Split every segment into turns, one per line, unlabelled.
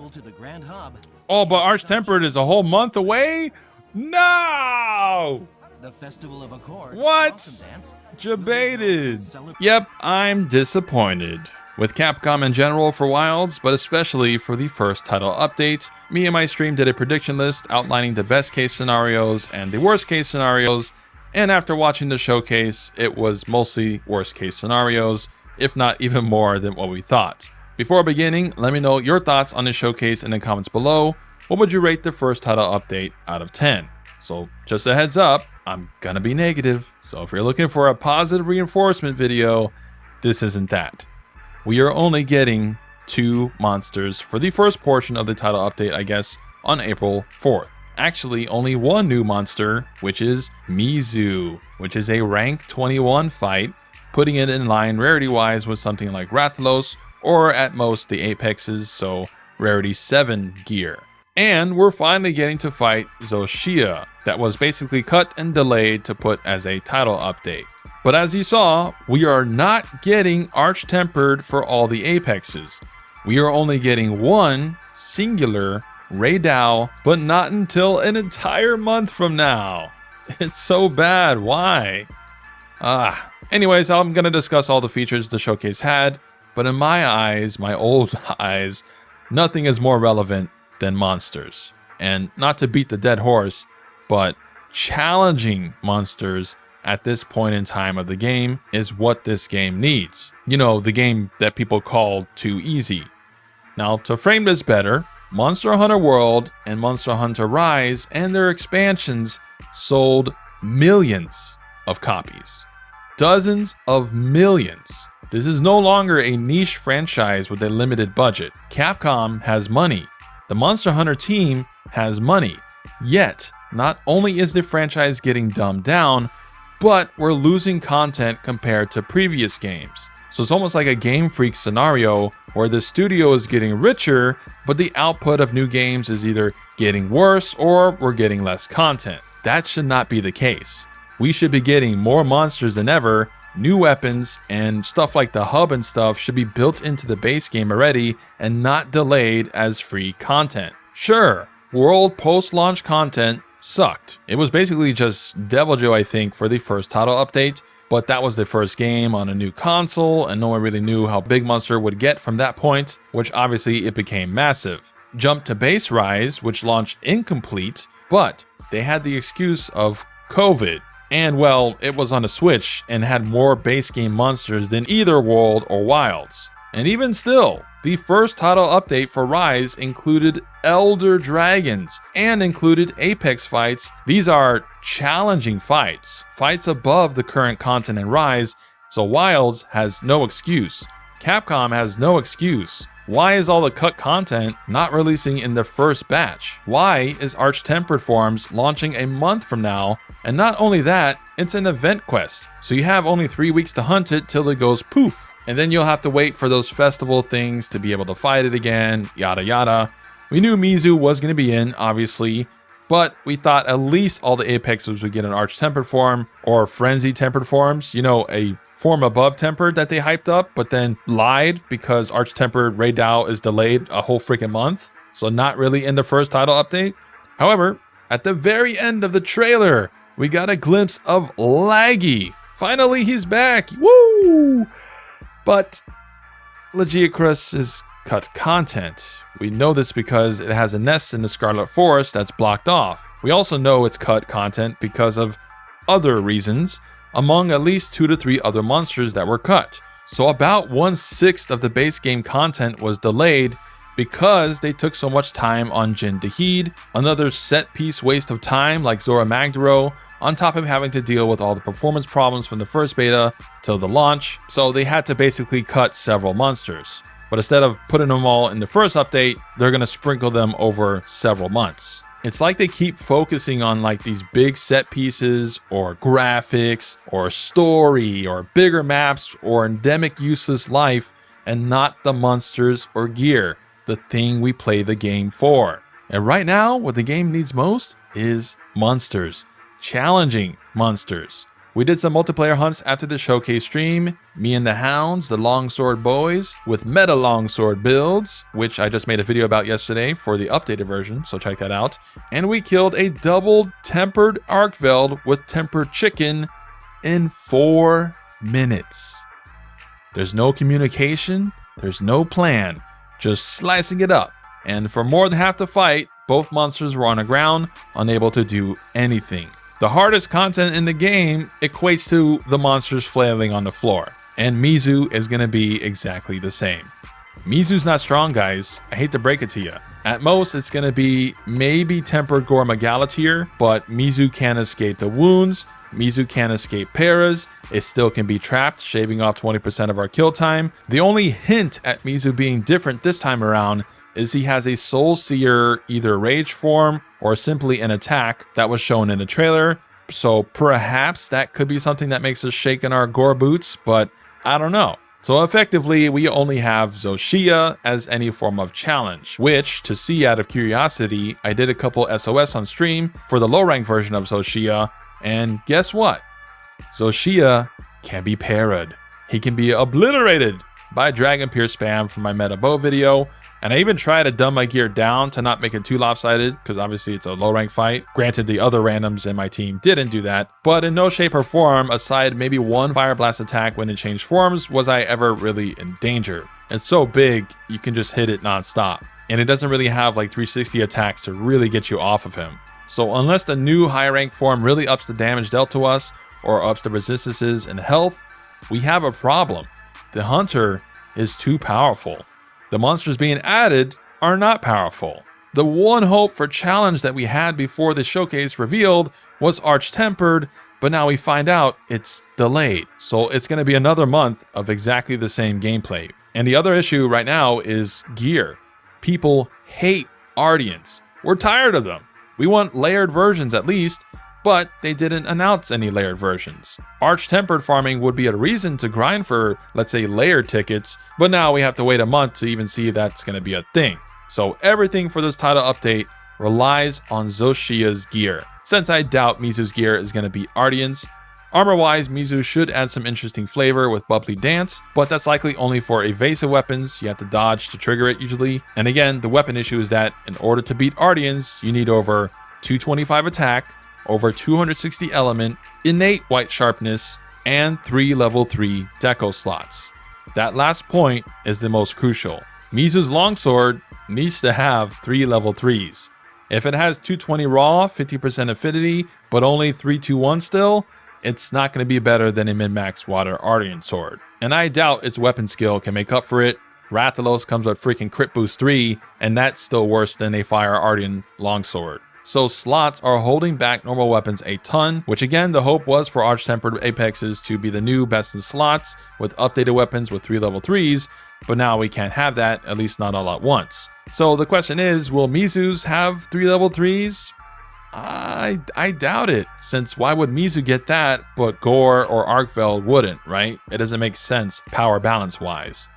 travel to the Grand Hub.
Oh, but Arch-Tempered is a whole month away? No!
The Festival of Accord.
What?
Dance,
Debated. Yep, I'm disappointed with Capcom in general for Wilds, but especially for the first title update. Me and my stream did a prediction list outlining the best case scenarios and the worst case scenarios, and after watching the showcase, it was mostly worst case scenarios, if not even more than what we thought. Before beginning, let me know your thoughts on the showcase in the comments below. What would you rate the first title update out of 10? So just a heads up, I'm gonna be negative, so if you're looking for a positive reinforcement video, this isn't that. We are only getting 2 monsters for the first portion of the title update, I guess, on April 4th. Actually, only 1 new monster, which is mhws, which is a rank 21 fight, putting it in line rarity-wise with something like Rathalos, or at most the Apexes, so rarity 7 gear. And we're finally getting to fight Zoshia, that was basically cut and delayed to put as a title update. But as you saw, we are not getting Arch-Tempered for all the Apexes. We are only getting 1 singular Raydao, but not until an entire month from now. It's so bad, why? Anyways, I'm gonna discuss all the features the showcase had, but in my eyes, my old eyes, nothing is more relevant than monsters. And not to beat the dead horse, but challenging monsters at this point in time of the game is what this game needs. You know, the game that people call too easy. Now, to frame this better, Monster Hunter World and Monster Hunter Rise and their expansions sold millions of copies. Dozens of millions. This is no longer a niche franchise with a limited budget. Capcom has money. The Monster Hunter team has money. Yet, not only is the franchise getting dumbed down, but we're losing content compared to previous games. So it's almost like a Game Freak scenario where the studio is getting richer, but the output of new games is either getting worse or we're getting less content. That should not be the case. We should be getting more monsters than ever, new weapons, and stuff like the hub and stuff should be built into the base game already and not delayed as free content. Sure, World post-launch content sucked. It was basically just Devil Joe, I think, for the first title update, but that was the first game on a new console and no one really knew how big Monster would get from that point, which obviously it became massive. Jump to Base Rise, which launched incomplete, but they had the excuse of COVID. And well, it was on a Switch and had more base game monsters than either World or Wilds. And even still, the first title update for Rise included Elder Dragons and included Apex fights. These are challenging fights, fights above the current content in Rise, so Wilds has no excuse. Capcom has no excuse. Why is all the cut content not releasing in the first batch? Why is Arch-Tempered forms launching a month from now? And not only that, it's an event quest, so you have only 3 weeks to hunt it till it goes poof. And then you'll have to wait for those festival things to be able to fight it again, yada yada. We knew mhws was going to be in, obviously, but we thought at least all the Apexes would get an Arch-Tempered form or Frenzy-Tempered forms, you know, a form above Tempered that they hyped up, but then lied because Arch-Tempered Raydao is delayed a whole freaking month, so not really in the first title update. However, at the very end of the trailer, we got a glimpse of Laggy. Finally, he's back. Woo! But Lagiacrus is cut content. We know this because it has a nest in the Scarlet Forest that's blocked off. We also know it's cut content because of other reasons, among at least 2 to 3 other monsters that were cut. So about 1/6 of the base game content was delayed because they took so much time on Jin Dahid, another set piece waste of time like Zora Magdaro, on top of having to deal with all the performance problems from the first beta till the launch, so they had to basically cut several monsters. But instead of putting them all in the first update, they're gonna sprinkle them over several months. It's like they keep focusing on like these big set pieces or graphics or story or bigger maps or endemic useless life and not the monsters or gear, the thing we play the game for. And right now, what the game needs most is monsters. Challenging monsters. We did some multiplayer hunts after the showcase stream. Me and the Hounds, the Longsword Boys, with meta Longsword builds, which I just made a video about yesterday for the updated version, so check that out. And we killed a double tempered Archveld with tempered chicken in 4 minutes. There's no communication, there's no plan, just slicing it up. And for more than half the fight, both monsters were on the ground, unable to do anything. The hardest content in the game equates to the monsters flailing on the floor, and Mizu is going to be exactly the same. Mizu's not strong, guys. I hate to break it to you. At most, it's going to be maybe tempered Gormagala tier, but Mizu can't escape the wounds. Mizu can't escape paras. It still can be trapped, shaving off 20% of our kill time. The only hint at Mizu being different this time around is he has a Soul Seer either rage form or simply an attack that was shown in the trailer. So perhaps that could be something that makes us shake in our gore boots, but I don't know. So effectively, we only have Zoshia as any form of challenge, which, to see out of curiosity, I did a couple SOS on stream for the low rank version of Zoshia, and guess what? Zoshia can be parried. He can be obliterated by Dragon Pierce spam from my meta bow video. And I even tried to dumb my gear down to not make it too lopsided, because obviously it's a low rank fight. Granted, the other randoms in my team didn't do that, but in no shape or form, aside maybe one Fire Blast attack when it changed forms, was I ever really in danger. It's so big, you can just hit it non-stop. And it doesn't really have like 360 attacks to really get you off of him. So unless the new high rank form really ups the damage dealt to us, or ups the resistances and health, we have a problem. The Hunter is too powerful. The monsters being added are not powerful. The one hope for challenge that we had before the showcase revealed was Arch-Tempered, but now we find out it's delayed. So it's going to be another month of exactly the same gameplay. And the other issue right now is gear. People hate Artians. We're tired of them. We want layered versions at least, but they didn't announce any layered versions. Arch-Tempered farming would be a reason to grind for, let's say, layered tickets, but now we have to wait a month to even see if that's going to be a thing. So everything for this title update relies on Zoshia's gear, since I doubt Mizu's gear is going to be Artian's. Armor-wise, Mizu should add some interesting flavor with Bubbly Dance, but that's likely only for evasive weapons. You have to dodge to trigger it usually. And again, the weapon issue is that in order to beat Artians, you need over 225 attack, over 260 element, innate white sharpness, and 3 level 3 deco slots. That last point is the most crucial. Mizu's longsword needs to have 3 level 3s. If it has 220 raw, 50% affinity, but only 321 still, it's not going to be better than a min-max water Artian sword. And I doubt its weapon skill can make up for it. Rathalos comes with freaking crit boost 3, and that's still worse than a fire Artian longsword. So slots are holding back normal weapons a ton, which again, the hope was for Arch-Tempered Apexes to be the new best in slots with updated weapons with 3 level 3s, but now we can't have that, at least not all at once. So the question is, will Mizu's have 3 level 3s? I doubt it, since why would Mizu get that, but Gore or Archveld wouldn't, right? It doesn't make sense power balance wise.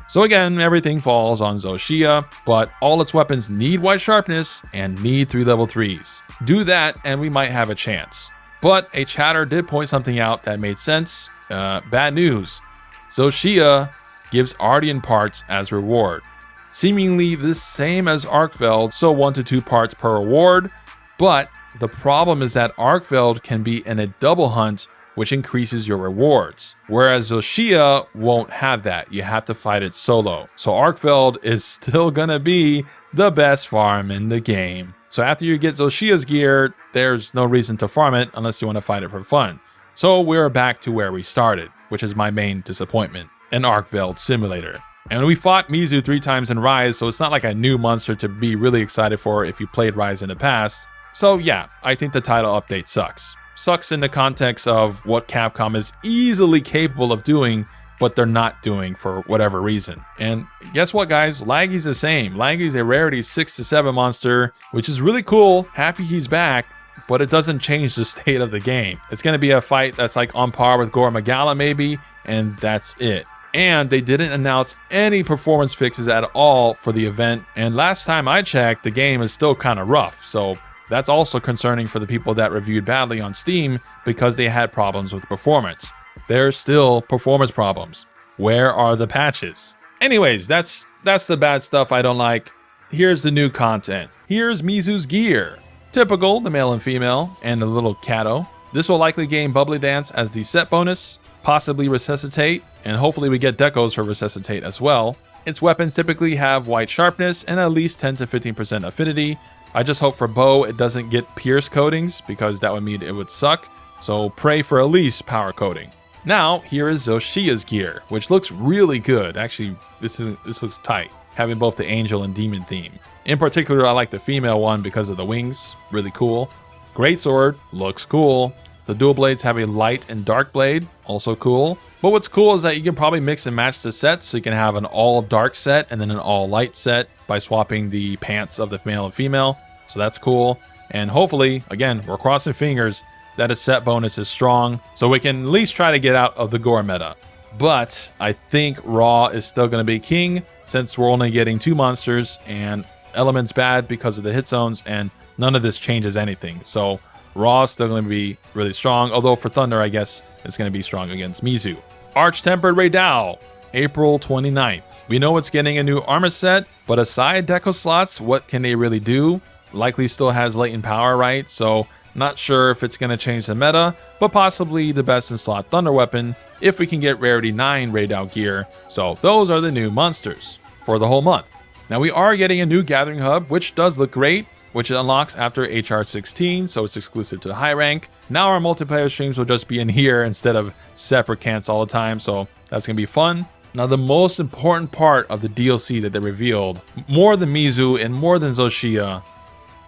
So again, everything falls on Zoshia, but all its weapons need white sharpness and need 3 level 3s. Do that and we might have a chance. But a chatter did point something out that made sense. Bad news. Zoshia gives Artian parts as reward. Seemingly the same as Archveld, so 1 to 2 parts per reward. But the problem is that Archveld can be in a double hunt, which increases your rewards. Whereas Zoshia won't have that. You have to fight it solo. So Archveld is still gonna be the best farm in the game. So after you get Zoshia's gear, there's no reason to farm it unless you want to fight it for fun. So we're back to where we started, which is my main disappointment, an Archveld simulator. And we fought Mizu 3 times in Rise, so it's not like a new monster to be really excited for if you played Rise in the past. So yeah, I think the title update sucks. Sucks in the context of what Capcom is easily capable of doing, but they're not doing for whatever reason. And guess what, guys? Laggy's the same. Laggy's a rarity 6 to 7 monster, which is really cool. Happy he's back, but it doesn't change the state of the game. It's going to be a fight that's like on par with Gormagala maybe, and that's it. And they didn't announce any performance fixes at all for the event. And last time I checked, the game is still kind of rough. So That's also concerning for the people that reviewed badly on Steam because they had problems with performance. There's still performance problems. Where are the patches? Anyways, that's the bad stuff I don't like. Here's the new content. Here's Mizu's gear. Typical, the male and female, and a little Kato. This will likely gain Bubbly Dance as the set bonus, possibly Resuscitate, and hopefully we get decos for Resuscitate as well. Its weapons typically have white sharpness and at least 10 to 15% affinity. I just hope for bow it doesn't get pierce coatings because that would mean it would suck, so pray for at least power coating. Now, here is Zoshia's gear, which looks really good. Actually, this looks tight, having both the angel and demon theme. In particular, I like the female one because of the wings, really cool. Greatsword, looks cool. The dual blades have a light and dark blade, also cool. But what's cool is that you can probably mix and match the sets, so you can have an all dark set and then an all light set by swapping the pants of the male and female. So that's cool. And hopefully, again, we're crossing fingers that a set bonus is strong, so we can at least try to get out of the gore meta. But I think Raw is still going to be king, since we're only getting 2 monsters, and Element's bad because of the hit zones, and none of this changes anything. So Raw is still going to be really strong, although for Thunder, I guess, it's going to be strong against Mizu. Arch-Tempered Raidao, April 29th. We know it's getting a new armor set, but aside deco slots, what can they really do? Likely still has latent power, right? So not sure if it's going to change the meta, but possibly the best in slot Thunder weapon if we can get Rarity 9 Raidao gear. So those are the new monsters for the whole month. Now we are getting a new Gathering Hub, which does look great, which it unlocks after HR 16, so it's exclusive to high rank. Now our multiplayer streams will just be in here instead of separate cants all the time, so that's going to be fun. Now the most important part of the DLC that they revealed, more than Mizu and more than Zoshia,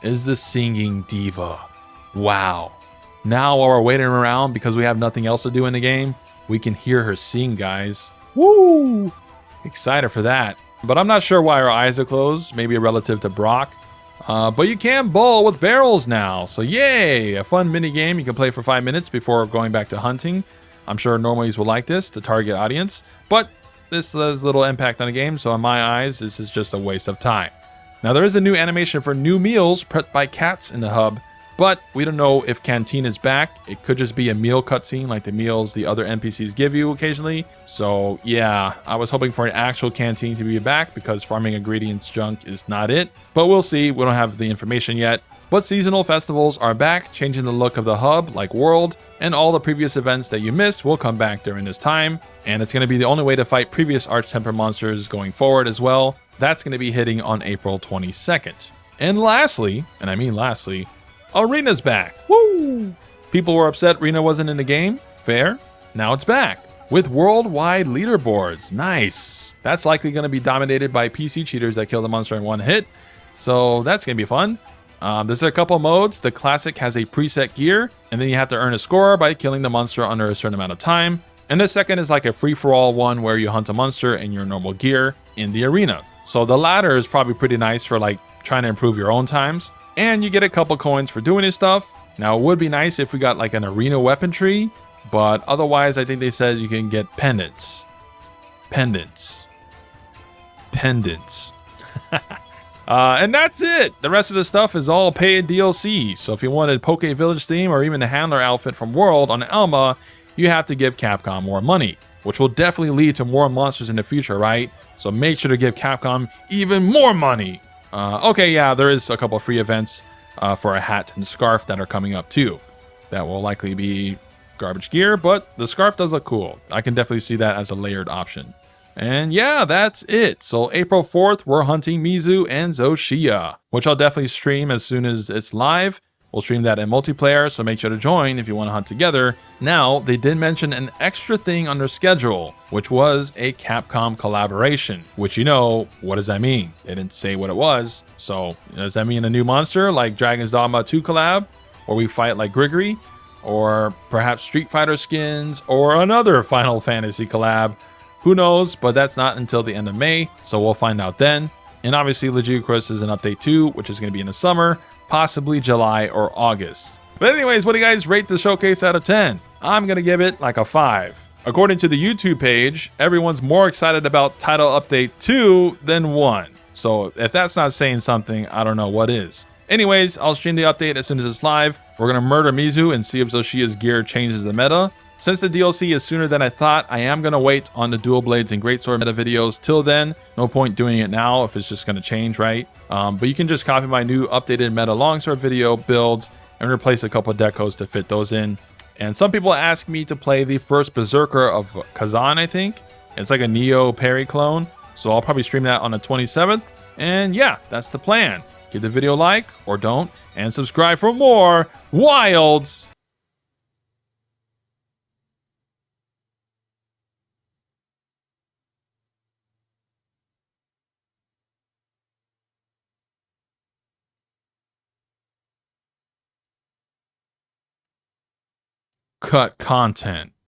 is the singing diva. Wow. Now while we're waiting around because we have nothing else to do in the game, we can hear her sing, guys. Woo! Excited for that. But I'm not sure why her eyes are closed, maybe relative to Brock. But you can bowl with barrels now, so yay! A fun mini game you can play for 5 minutes before going back to hunting. I'm sure normalies will like this, the target audience, but this has little impact on the game, so in my eyes, this is just a waste of time. Now there is a new animation for new meals prepped by cats in the hub, but we don't know if Canteen is back. It could just be a meal cutscene like the meals the other NPCs give you occasionally. So yeah, I was hoping for an actual Canteen to be back because farming ingredients junk is not it. But we'll see, we don't have the information yet. But seasonal festivals are back, changing the look of the hub like World, and all the previous events that you missed will come back during this time. And it's going to be the only way to fight previous Arch-Temper monsters going forward as well. That's going to be hitting on April 22nd. And lastly, and I mean lastly, Arena's back. Woo! People were upset Arena wasn't in the game. Fair. Now it's back with worldwide leaderboards. Nice. That's likely going to be dominated by PC cheaters that kill the monster in one hit. So that's going to be fun. There's a couple modes. The classic has a preset gear, and then you have to earn a score by killing the monster under a certain amount of time. And the second is like a free-for-all one where you hunt a monster in your normal gear in the arena. So the latter is probably pretty nice for like trying to improve your own times. And you get a couple coins for doing this stuff. Now, it would be nice if we got like an arena weapon tree, but otherwise, I think they said you can get pendants. Pendants. Pendants. And that's it. The rest of the stuff is all paid DLC. So if you wanted Poke Village theme or even the handler outfit from World on Elma, you have to give Capcom more money, which will definitely lead to more monsters in the future, right? So make sure to give Capcom even more money. Okay, yeah, there is a couple of free events for a hat and scarf that are coming up too. That will likely be garbage gear, but the scarf does look cool. I can definitely see that as a layered option. And yeah, that's it. So April 4th, we're hunting Mizu and Zoshia, which I'll definitely stream as soon as it's live. We'll stream that in multiplayer, so make sure to join if you want to hunt together. Now, they did mention an extra thing on their schedule, which was a Capcom collaboration, which you know, what does that mean? They didn't say what it was. So does that mean a new monster like Dragon's Dogma 2 collab, or we fight like Grigory, or perhaps Street Fighter skins, or another Final Fantasy collab? Who knows, but that's not until the end of May, so we'll find out then. And obviously, Legicrus is an update too, which is going to be in the summer, possibly July or August. But anyways, what do you guys rate the showcase out of 10? I'm going to give it like a 5. According to the YouTube page, everyone's more excited about Title Update 2 than 1. So if that's not saying something, I don't know what is. Anyways, I'll stream the update as soon as it's live. We're going to murder Mizu and see if Zoshia's gear changes the meta. Since the DLC is sooner than I thought, I am going to wait on the dual blades and greatsword meta videos till then. No point doing it now if it's just going to change, right? But you can just copy my new updated meta longsword video builds and replace a couple decos to fit those in. And some people ask me to play the first Berserker of Kazan, I think. It's like a Neo parry clone. So I'll probably stream that on the 27th. And yeah, that's the plan. Give the video a like or don't, and subscribe for more Wilds. Cut content.